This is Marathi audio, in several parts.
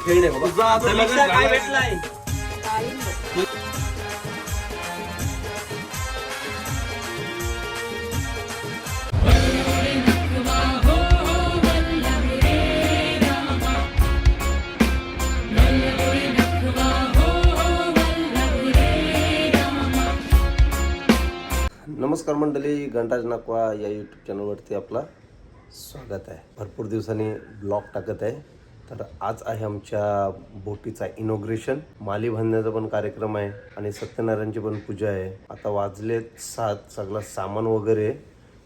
खेळ नाही बाबा. काय भेटलाय नमस्कार मंडळी, घंटाज नाकवा या यूट्यूब चॅनलवरती आपला स्वागत आहे. भरपूर दिवसांनी ब्लॉग टाकत आहे. तर आज आहे आमच्या बोटीचा इनॉग्रेशन. माली बांधण्याचा पण कार्यक्रम आहे आणि सत्यनारायणची पण पूजा आहे. आता वाजलेत 7. सगळं सामान वगैरे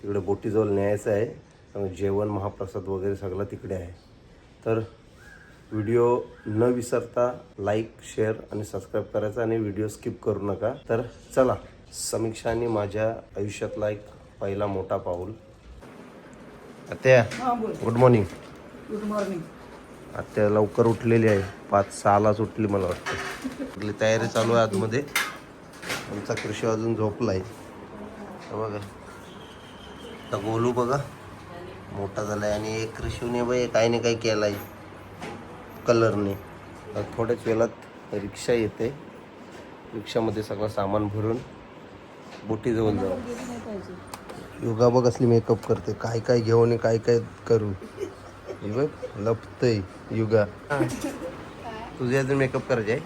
तिकडे बोटीजवळ न्यायचं आहे. जेवण महाप्रसाद वगैरे सगळं तिकडे आहे. तर व्हिडिओ न विसरता लाईक, शेअर आणि सबस्क्राईब करायचा आणि व्हिडिओ स्किप करू नका. तर चला, समीक्षा आणि माझ्या आयुष्यातला एक पहिला मोठा पाऊल. आत्या गुड मॉर्निंग. Good morning. आत्या लवकर उठलेली आहे. 5-6लाच उठली मला वाटतं. आपली तयारी चालू आहे आतमध्ये. आमचा कृषी अजून झोपला आहे. बघा आता गोलू बघा मोठा झाला आहे आणि एक कृषीने बाई काही नाही काही केलं आहे कलरने. थोड्याच वेळात रिक्षा येते. रिक्षामध्ये सगळं सामान भरून बोटीजवळ जाऊ. योगा बघ असली मेकअप करते. काय काय घेऊन काय काय करू. हे बघ लपतय युगा. तुझे अजून मेकअप करायचे आहे?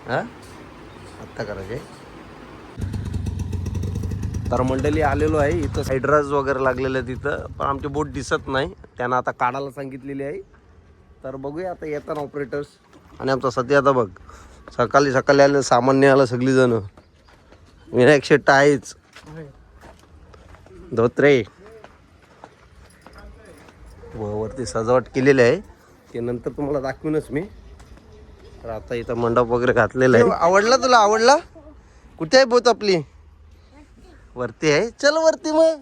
हा आत्ता करायचे. तर मंडळी आलेलो आहे इथं. हायड्राज वगैरे लागलेलं आहे तिथं, पण आमची बोट दिसत नाही. त्यांना आता काढायला सांगितलेली आहे. तर बघूया आता येताना ऑपरेटर्स. आणि आमचा सध्या आता बघ सकाळी आले सामान्य आला सगळीजण. विनायक शेट्टी आहेच. धोत्रे वरती सजावट केलेली आहे, ते नंतर तुम्हाला दाखवूनच मी. तर आता इथं मंडप वगैरे घातलेला आहे. आवडला तुला? आवडला? कुठे आहे बोट आपली? वरती आहे. चल वरती मग.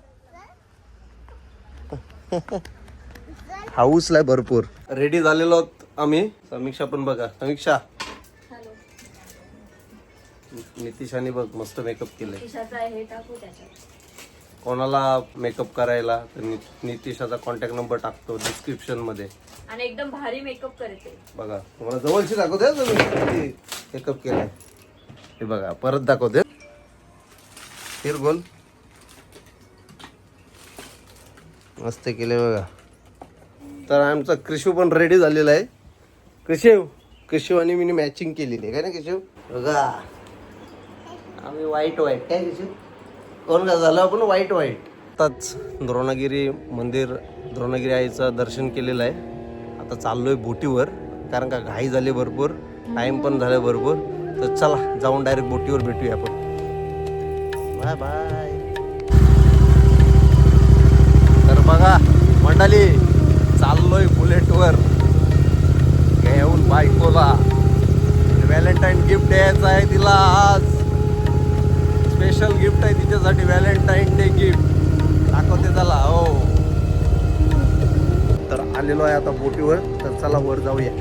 हाऊसला भरपूर रेडी झालेलो आहोत आम्ही. समीक्षा पण बघा. समीक्षा नितिशाने बघ मस्त मेकअप केलंय. कोणाला मेकअप करायला तर नितिशाचा कॉन्टॅक्ट नंबर टाकतो डिस्क्रिप्शन मध्ये. आणि एकदम भारी मेकअप करते बघा. तुम्हाला जवळची दाखवते मेकअप केलाय. हे बघा परत दाखवते. फिर गोल मस्त केले बघा. तर आमचा कृषू पण रेडी झालेला आहे. कृषू आणि मी मॅचिंग केलेली आहे काय ना कृषू? बघा आम्ही व्हाईट काय कृषू? कोण का झालं आपण व्हाईट. आताच द्रोणागिरी मंदिर, द्रोणागिरी आईचं दर्शन केलेलं आहे. आता चाललोय बोटीवर, कारण का घाई झाली भरपूर, टाइम पण झाला भरपूर. तर चला जाऊन डायरेक्ट बोटीवर भेटूया आपण. Bye bye. तर बघा मंडळी चाललोय बुलेटवर घेऊन बायकोला. व्हॅलेंटाईन गिफ्ट द्यायचं आहे तिला आज. स्पेशल गिफ्ट आहे तिच्यासाठी, व्हॅलेंटाईन डे गिफ्ट. दाखवते चला. हो तर आलेलो आहे आता बोटीवर. तर चला वर जाऊया.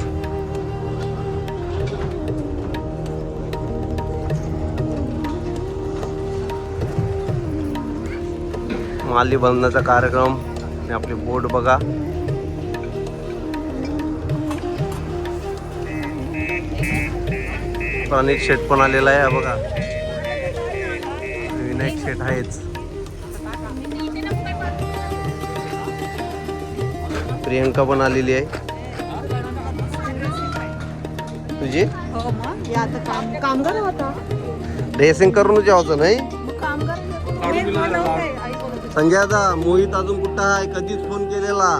माली बांधण्याचा कार्यक्रम आणि आपली बोट बघा. अनेक शेट पण आलेला आहे बघा. विनायक शेट आहेच. प्रियंका पण आलेली आहे. तुझी कामगार होता. ड्रेसिंग करून जेवायचं नाही. कामगार संजयचा मोहित अजून कुठं आहे? कधीच फोन केलेला.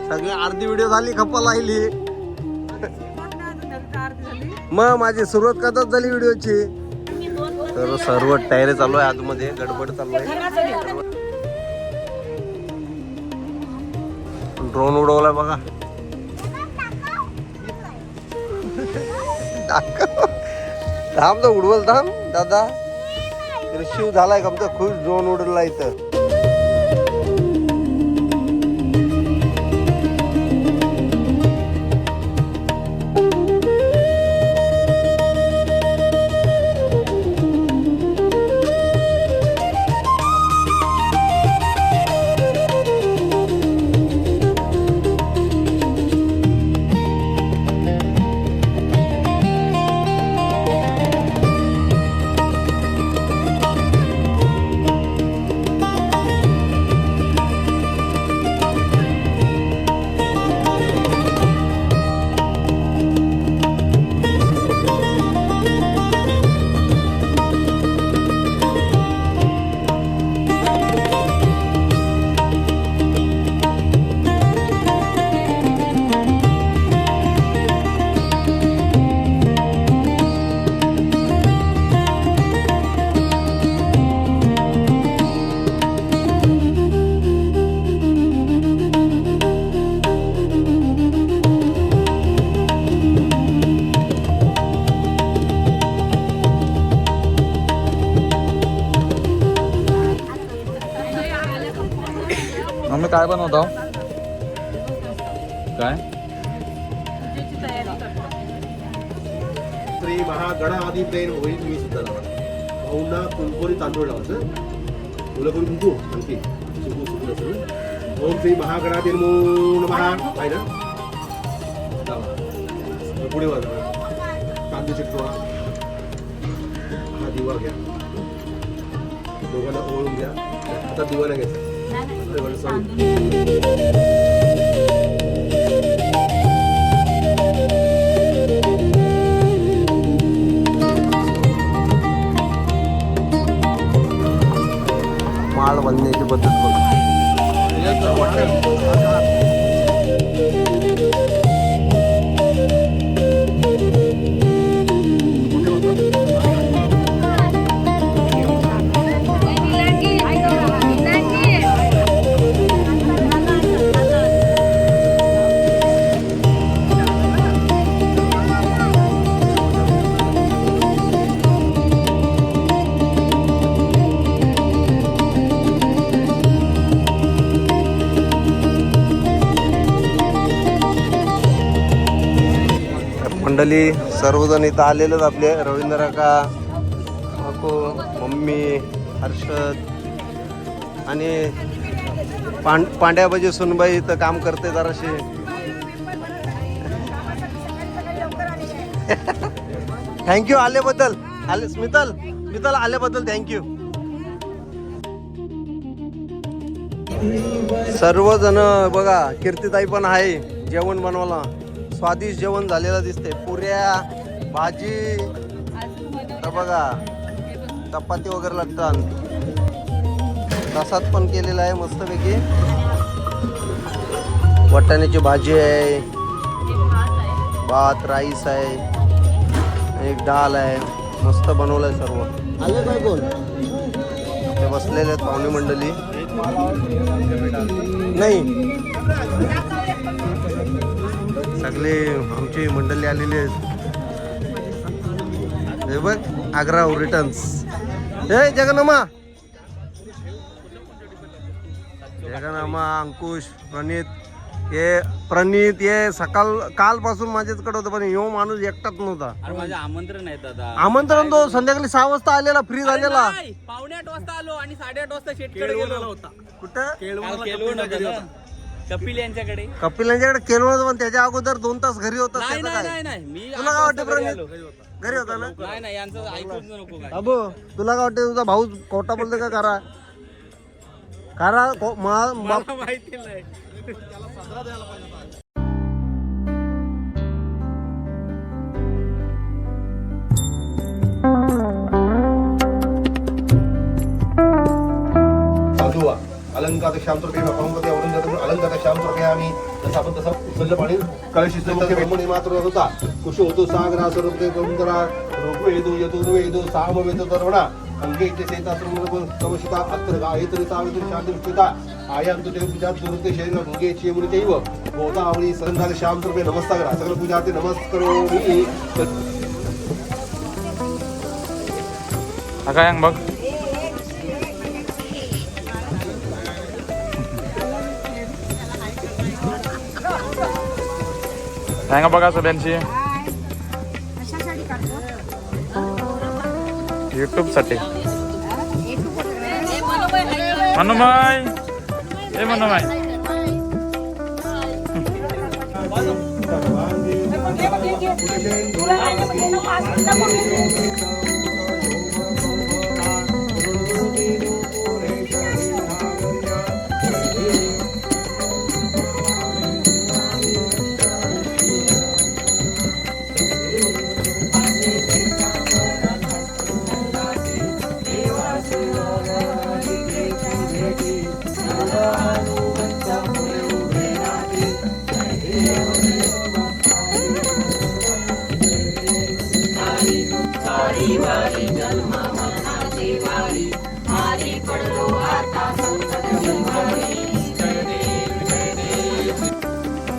सगळी अर्धी व्हिडिओ झाली, खप्पा लागली. मग माझी सुरुवात कदाच झाली व्हिडिओची. तर सर्व तयारी चालू आहे आतमध्ये, गडबड चालू आहे. ड्रोन उडवलाय बघा. थांब तर उडवल. थांब दादा. शिव झालाय का खुश. ड्रोन उडवला इथं. काय बनवतो काय श्री महागणाधी प्रेम होईल मी सुद्धा लावा भाऊंना कुंकोरी तांदूळ लावायचं तुला करून कुंकू आणखी सुकू सुकू असेल ओम श्री महागणाधी नमो नमः आहे ना लावा पुढे वाजा कांदे चिकटवा हा दिवा घ्या दोघांना ओळून घ्या आता दिवा नाही घ्यायचा माळ बांधण्याची पद्धत बघ मंडळी सर्वजण इथं आलेलेच आपले रवींद्र काका काकू मम्मी हर्षद आणि पांड्याबाजी सुनबाई इथं काम करते जराशी थँक्यू आल्याबद्दल मितल आल्याबद्दल थँक्यू सर्वजण बघा कीर्तिताई पण आहे जेवण बनवायला स्वादिष्ट जेवण झालेलं दिसते पुऱ्या भाजी तर बघा चपाती वगैरे लागतात प्रसाद पण केलेला आहे मस्तपैकी वाटाण्याची भाजी आहे भात राईस आहे एक डाळ आहे मस्त बनवलंय सर्व आले काय कोण ते बसलेले आहेत पाहुणे मंडळी नाही सगळे आमची मंडळी आलेली आहेत हे बघ आग्रा रिटर्न्स हे जगन्नामा अंकुश प्रणित ये कालपासून माझ्याकडे होतं पण यो माणूस एकटाच नव्हता माझं आमंत्रण आहे दादा आमंत्रण तो संध्याकाळी 6 वाजता आलेला फ्री झालेला 8:45 वाजता आलो आणि 8:30 वाजता शेटकडे गेलो होता कुठं कपिल यांच्याकडे केलं पण त्याच्या अगोदर 2 तास घरी होता नाही त्याचं काय? नाही नाही मी तुला काय वाटतं प्रणित घरी होता ना नाही नाही यांचं ऐकूच नको काय अबो तुला काय वाटतं तुझा भाऊ खोटा बोलतो का करा माहिती नाही अलंकार शांतपणे अलंकार शांतपणे जसं आपण तसं उचललं पाणी कळशी मात्र होता कुश होतो सागरा सर्वते करुंदरा येतो सामवेतो दर्वणा अंगे कवशिता अत्र गायत्री सावित्री शांतिता आयाम तुझे पूजा दुर्ते शरीर गंगे चेमुनितैव गोदावरी संघात शांतपणे नमस्कार सगळं पूजा ते नमस्करोमि काय बघ सांगा बघा सगळ्यांची युट्यूब साठी मनोमाय ए मनोमाय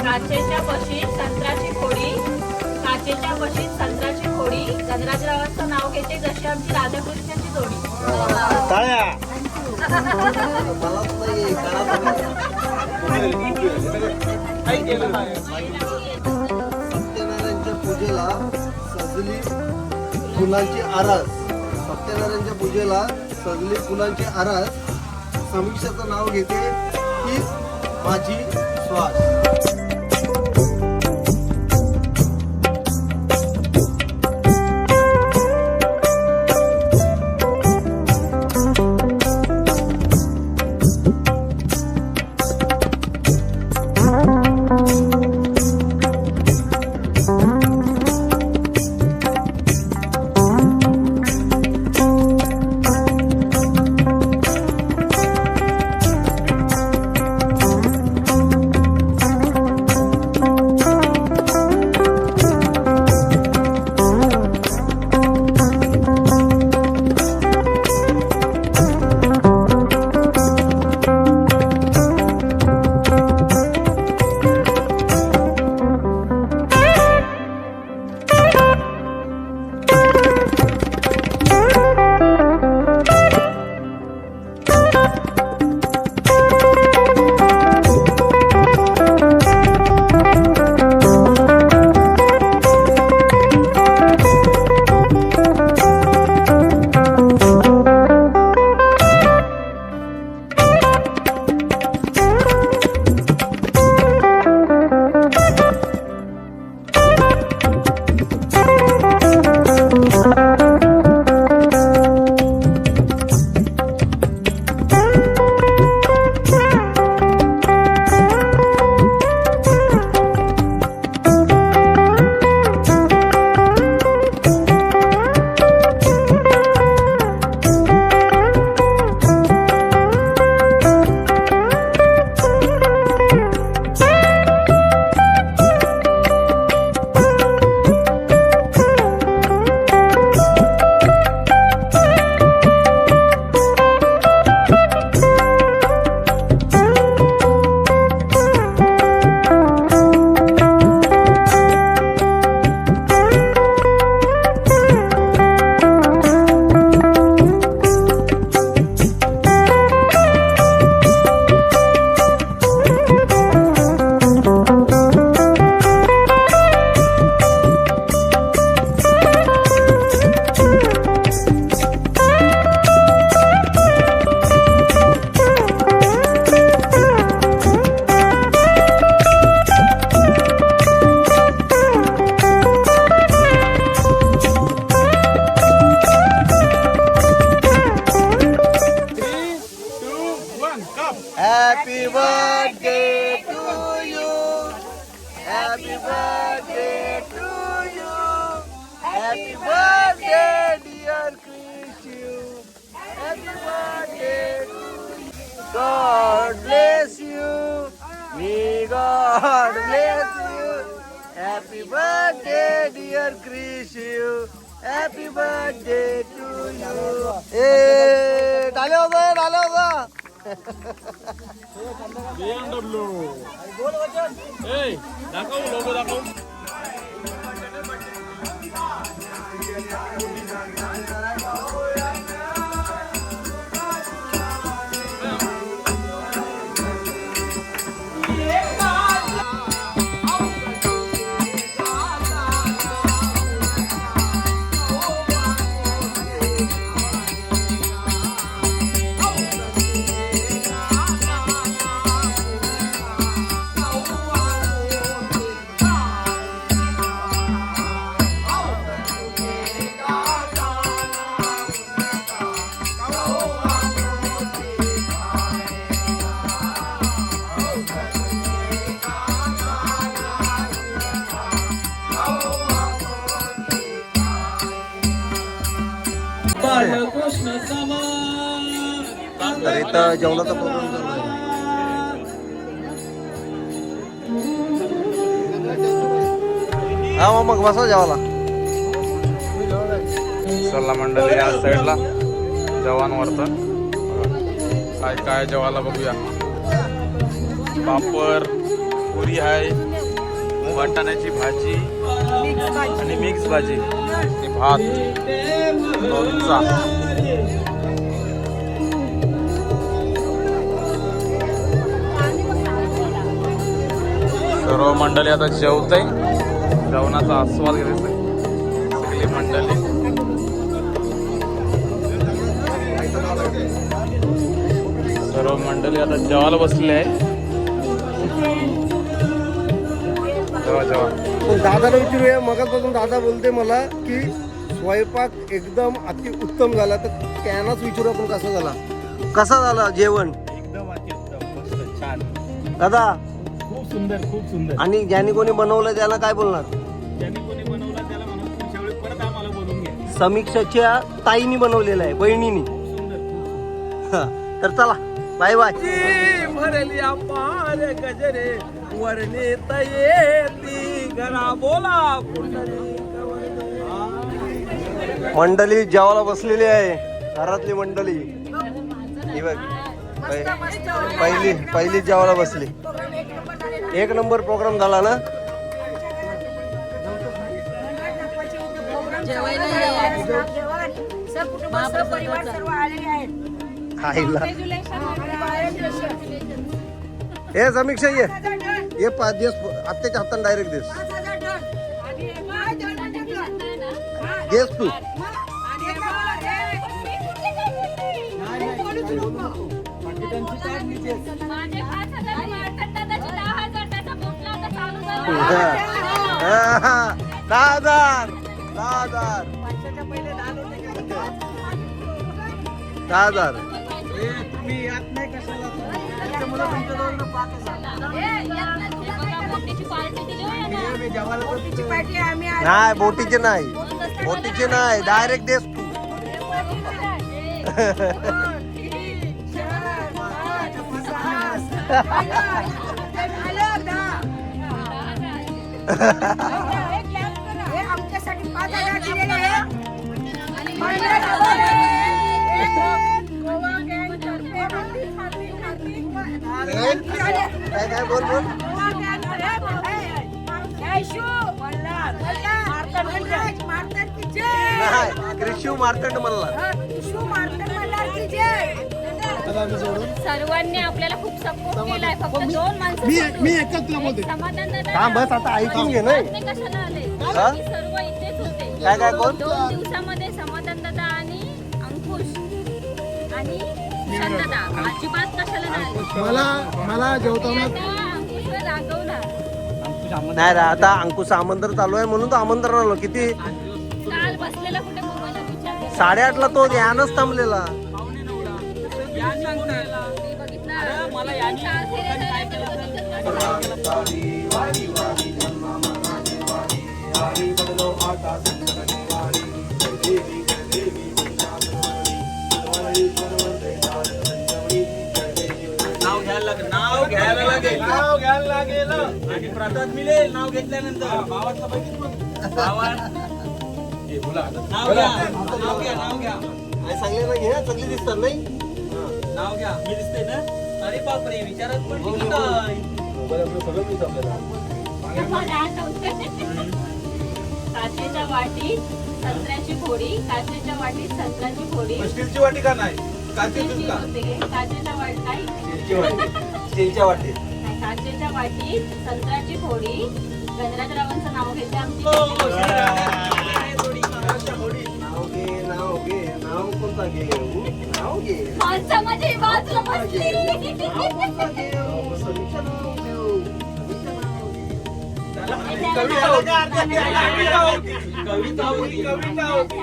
काचेच्या बशीत संत्राची खोडी काचेच्या बशीत संत्राची खोडी गणराजरावांचं नाव घेते जशी आमची राधाकृष्णाची जोडी सत्यनारायणच्या पूजेला सजली फुलांची आरास. सत्यनारायणच्या पूजेला सजली फुलांची आरास. समीक्षाचं नाव घेते हीच माझी श्वास. Happy birthday to you. Happy birthday to you. Happy birthday, dear Krishu. Happy birthday to you. God bless you. May God bless you. Happy birthday, dear Krishu. Happy birthday to you. Hey, डालो गा. BMW. Hey, दाखव लोगो दाखव. तर इथं जेवणाचा प्रोग्राम चालू आहे. हा मग बसा जेवायला. सल्ला मंडळी या साईडला जवान वरतं काय काय जेवायला बघूया. पापड, पुरी आहे, वाटाण्याची भाजी आणि मिक्स भाजी आणि भात, लोणचा. सर्व मंडळी आता जेवताय, जेवणाचा आस्वाद घेत सगळी मंडळी. सर्व मंडळी आता जेवायला बसले आहे. जेवा जेवा. दादाला विचारूया. मगापासून दादा बोलते मला की स्वयंपाक एकदम अति उत्तम झाला, तर त्यांनाच विचारू आपण कसा झाला. कसा झाला जेवण? एकदम अत्युत्तम, मस्त, छान, दादा खूप सुंदर, खूप सुंदर. आणि ज्याने कोणी बनवलं त्याला काय बोलणार? ज्यांनी कोणी बनवला त्याला म्हणून पुढच्या वेळी परत आम्हाला बोलून घ्या. समीक्षाच्या ताईनी बनवलेलं आहे, बहिणीनी. खूप सुंदर. हा, तर चला बाय बाय. भरली अपार गजरे वर्णित येती घरा बोला मंडळी जेवायला बसलेली आहे, घरातली मंडळी. ही बघ, पहिली जेवायला बसली. एक नंबर प्रोग्राम झाला ना. आईला हे समीक्षा ये देस आत्याच्या हाताने डायरेक्ट देस तू. दहा हजार. नाही बोटीचे नाही, बोटीचे नाही, डायरेक्ट देस तू. आमच्यासाठी 5,000 दिलेले आहे. काय बोल बोल. नाही कृषी मार्तंड म्हणला. सर्वांनी आपल्याला खूप सपोर्ट केलाय. फक्त 2 माणसं समाधान बस आता ऐकून घे नाही. कशाला आले? हा? आम्ही सर्व इथेच होते. काय कोण? 2 दिवसामध्ये समाधान दादा आणि अंकुश आणि शांतदा अजिबात कशाला नाही आले? मला जेवताना अंकुशवर रागवणार. नाही रे, आता अंकुश आमंत्रण चालू आहे म्हणून तो आमंत्रण आलो. किती काल बसलेला कुठे मोबाईलला विचार 8:30ला तो यानच थांबलेला. मला यांनी काय केलं नाव घ्यायला लागेल आणि प्रसाद मिळेल. नाव घेतल्यानंतर भावातला बघितलं नाव घ्या सांगले ना घे, चांगली दिसतात नाही. नाव घ्या. मी दिसते ना. अरे बापरे, विचारत पण ठीक आहे. काचेच्या वाटीत संत्र्याची फोडी, काचेच्या वाटीत संत्र्याची फोडी. स्टीलची वाटी का नाही? काचेचीच का? काचेच्या वाटीत नाही. स्टीलच्या वाटेत काचेच्या वाटीत संत्र्याची फोडी. गणराजरावांचं नाव घेते आमची. नाव घे नाव कोणता घे? नाव घे. माणसामध्ये बाजूला बसली. कविता होती.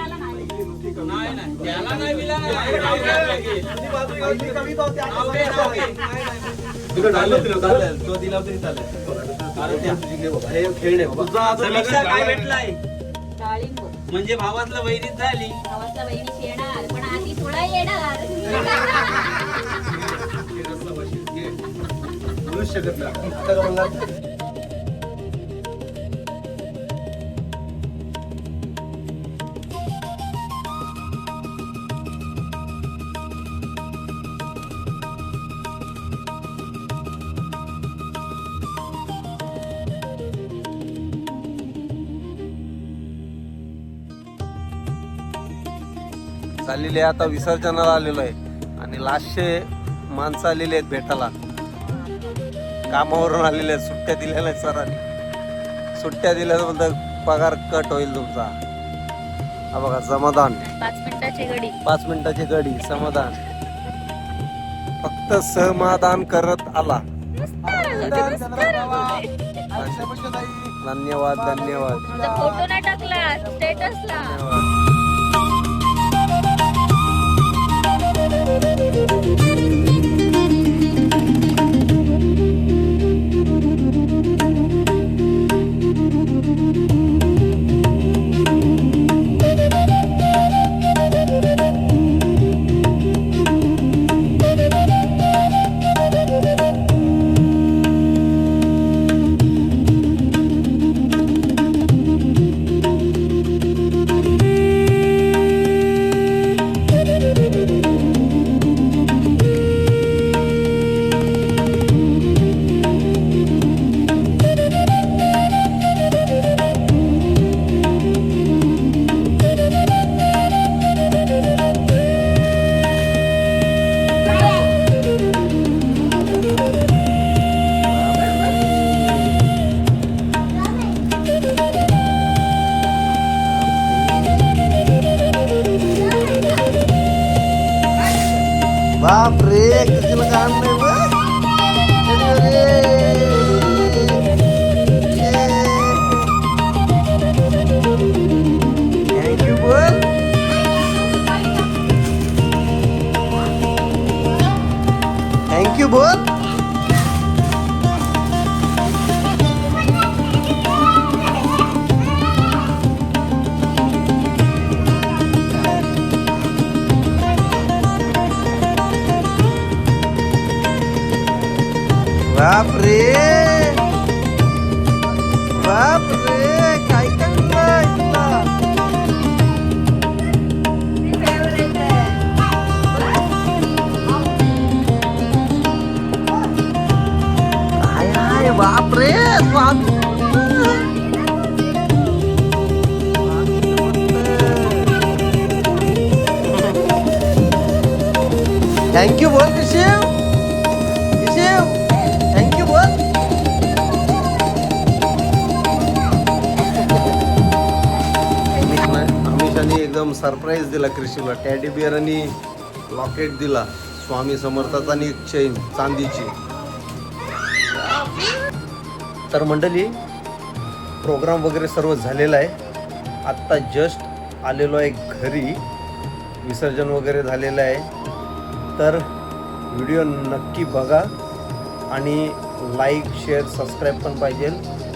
नाही नाही, त्याला नाही दिला नाही. नाव घ्यायला लागेल. तो दिला तरी चालेल. समीक्षा काय भेटलाय? डाळिंब. म्हणजे भावातलं वैरीत झाली. भावातला बहिणीशी येणार, पण आधी थोडा येणार. चाललेली आहे आता विसर्जनाला आलेलो आहे आणि लास्टचे माणसं आलेली आहेत भेटायला. कामावरून आलेले आहेत, सुट्ट्या दिलेल्या आहेत सरांनी. सुट्ट्या दिल्या बोलतात पगार कट होईल तुमचा. हा बघा समाधान, 5 मिनिटाची घडी. 5 मिनिटाची घडी समाधान. फक्त समाधान करत आला. धन्यवाद धन्यवाद. तुझा फोटो नाही टाकला स्टेटसला. बाप रे कितीला काम नाही बघ. थँक्यू बोल. थँक्यू बोल. बाप रे बाप रे काय करतोय तुला. काय आहे बाप रे. थँक्यू बोल किशिव. किशिव थँक्यू बोल. अमिषाने एकदम सरप्राईज दिला क्रिशिवला. टॅडी बिअर आणि लॉकेट दिला स्वामी समर्थाचा आणि एक चेन चांदीची. तर मंडळी प्रोग्राम वगैरे सर्व झालेला आहे. आत्ता जस्ट आलेलो आहे घरी. विसर्जन वगैरे झालेलं आहे. तर व्हिडिओ नक्की बघा आणि लाईक शेअर सबस्क्राईब पण पाहिजे.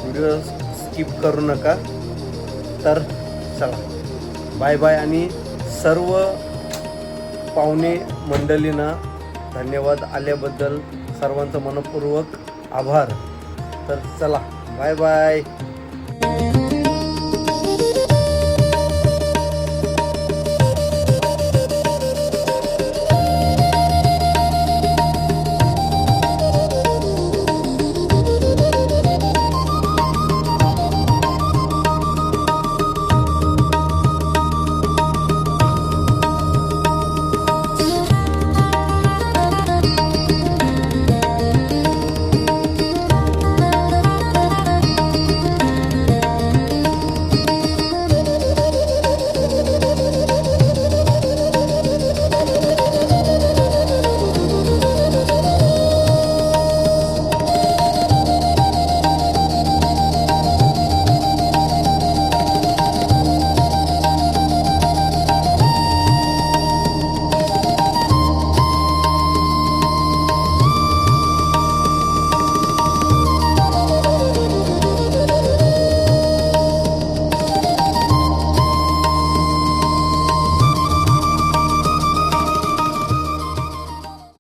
व्हिडिओ स्किप करू नका. तर चला बाय बाय. आणि सर्व पाहुणे मंडळींना धन्यवाद आल्याबद्दल सर्वांचं मनपूर्वक आभार. तर चला बाय बाय.